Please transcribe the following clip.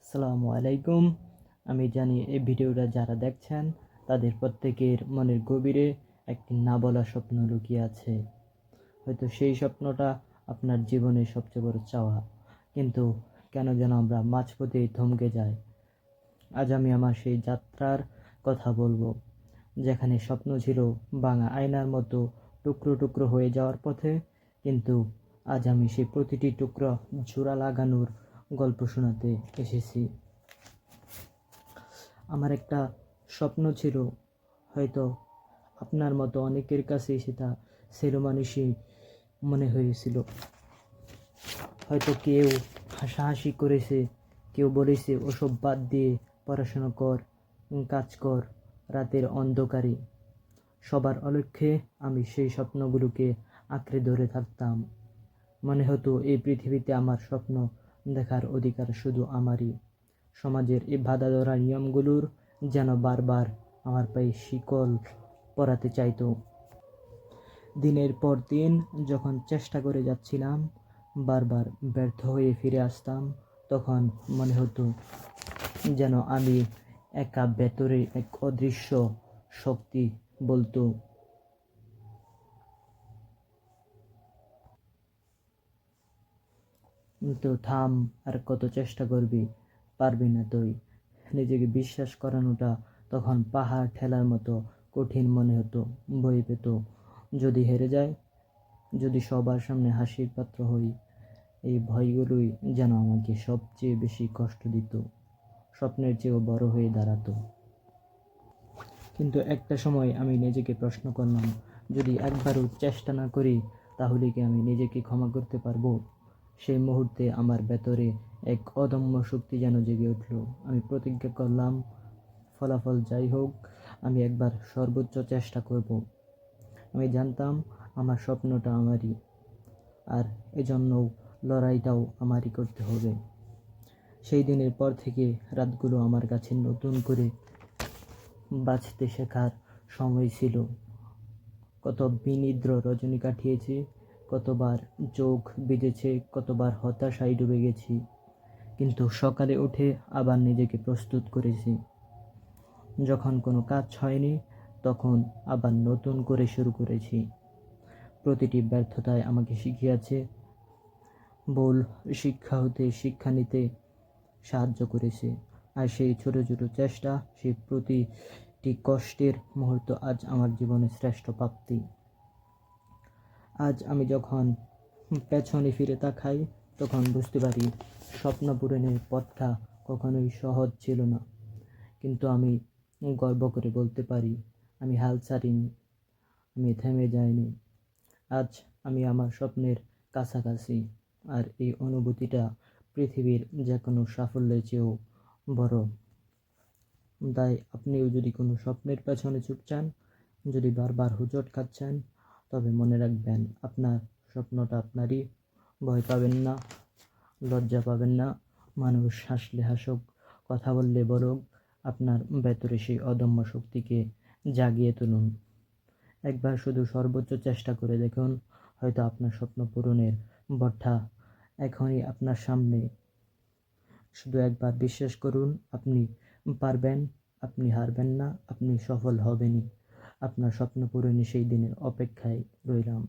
আসসালামু আলাইকুম। আমি জানি এই ভিডিওটা যারা দেখছেন তাদের প্রত্যেকের মনের গভীরে একটি না বলা স্বপ্ন লুকিয়ে আছে। হয়তো সেই স্বপ্নটা আপনার জীবনের সবচেয়ে বড় চাওয়া, কিন্তু কেন যেন আমরা মাঝপথেই থমকে যাই। আজ আমি আমার সেই যাত্রার কথা বলবো, যেখানে স্বপ্ন ছিল ভাঙা আয়নার মতো টুকরো টুকরো হয়ে যাওয়ার পথে, কিন্তু আজ আমি সেই প্রতিটি টুকরো জোড়া লাগানোর গল্প শোনাতে এসেছি। আমার একটা স্বপ্ন ছিল, হয়তো আপনার মতো অনেকের কাছে সেটা ছেলে মানুষই মনে হয়েছিল। হয়তো কেউ হাসাহাসি করেছে, কেউ বলেছে ওসব বাদ দিয়ে পড়াশোনা কর, কাজ কর রাতের অন্ধকারে। সবার অলক্ষ্যে আমি সেই স্বপ্নগুলোকে আঁকড়ে ধরে থাকতাম। মনে হতো এই পৃথিবীতে আমার স্বপ্ন দেখার অধিকার শুধু আমারই। সমাজের এই বাঁধা ধরা নিয়মগুলোর যেন বারবার আমার পায়ে শিকল পরাতে চাইতো। দিনের পর দিন যখন চেষ্টা করে যাচ্ছিলাম, বারবার ব্যর্থ হয়ে ফিরে আসতাম, তখন মনে হতো যেন আমি একা, ভেতরে এক অদৃশ্য শক্তি বলতো, তো থাম, আর কত চেষ্টা করবি, পারবি না তুই। নিজেকে বিশ্বাস করানোটা তখন পাহাড় ঠেলার মতো কঠিন মনে হতো। ভয় পেত, যদি হেরে যায়, যদি সবার সামনে হাসির পাত্র হই। এই ভয়গুলোই যেন আমাকে সবচেয়ে বেশি কষ্ট দিত, স্বপ্নের চেয়েও বড় হয়ে দাঁড়াতো। কিন্তু একটা সময় আমি নিজেকে প্রশ্ন করলাম, যদি একবারও চেষ্টা না করি, তাহলে কি আমি নিজেকে ক্ষমা করতে পারবো? সেই মুহূর্তে আমার ভেতরে এক অদম্য শক্তি যেন জেগে উঠল। আমি প্রতিজ্ঞা করলাম, ফলাফল যাই হোক, আমি একবার সর্বোচ্চ চেষ্টা করব। আমি জানতাম আমার স্বপ্নটা আমারই, আর এজন্য লড়াইটাও আমারই করতে হবে। সেই দিনের পর থেকে রাতগুলো আমার কাছে নতুন করে বাঁচতে শেখার সময় ছিল। কত বিনিদ্র রজনী কাটিয়েছি, কতবার চোখ ভিজেছে, কতবার হতাশায় ডুবে গেছি, কিন্তু সকালে উঠে আবার নিজেকে প্রস্তুত করেছি। যখন কোনো কাজ হয়নি, তখন আবার নতুন করে শুরু করেছি। প্রতিটি ব্যর্থতায় আমাকে শিখিয়েছে, ভুল শিক্ষা হতে শিক্ষা নিতে সাহায্য করেছে। আর সেই ছোট ছোট চেষ্টা, সেই প্রতিটি কষ্টের মুহূর্ত আজ আমার জীবনের শ্রেষ্ঠ প্রাপ্তি। আজ আমি যখন পেছনে ফিরে তাকাই, তখন বুঝতে পারি স্বপ্ন পূরণের পথটা কখনোই সহজ ছিল না, কিন্তু আমি গর্ব করে বলতে পারি, আমি হাল ছাড়িনি, আমি থেমে যাইনি। আজ আমি আমার স্বপ্নের কাছাকাছি, আর এই অনুভূতিটা পৃথিবীর যে কোনো সাফল্যের চেয়েও বড়। তাই আপনিও যদি কোনো স্বপ্নের পেছনে ছুটছেন, যদি বারবার হোঁচট খাচ্ছেন, তবে মনে রাখবেন আপনার স্বপ্নটা আপনারই। ভয় পাবেন না, লজ্জা পাবেন না। মানুষ হাসলে হাসুক, কথা বললে বলুক, আপনার ভেতরে সেই অদম্য শক্তিকে জাগিয়ে তুলুন। একবার শুধু সর্বোচ্চ চেষ্টা করে দেখুন, হয়তো আপনার স্বপ্ন পূরণের বটটা এখনই আপনার সামনে। শুধু একবার বিশ্বাস করুন, আপনি পারবেন, আপনি হারবেন না, আপনি সফল হবেনই। আপনার স্বপ্ন পূরণে সেই দিনের অপেক্ষায় রইলাম।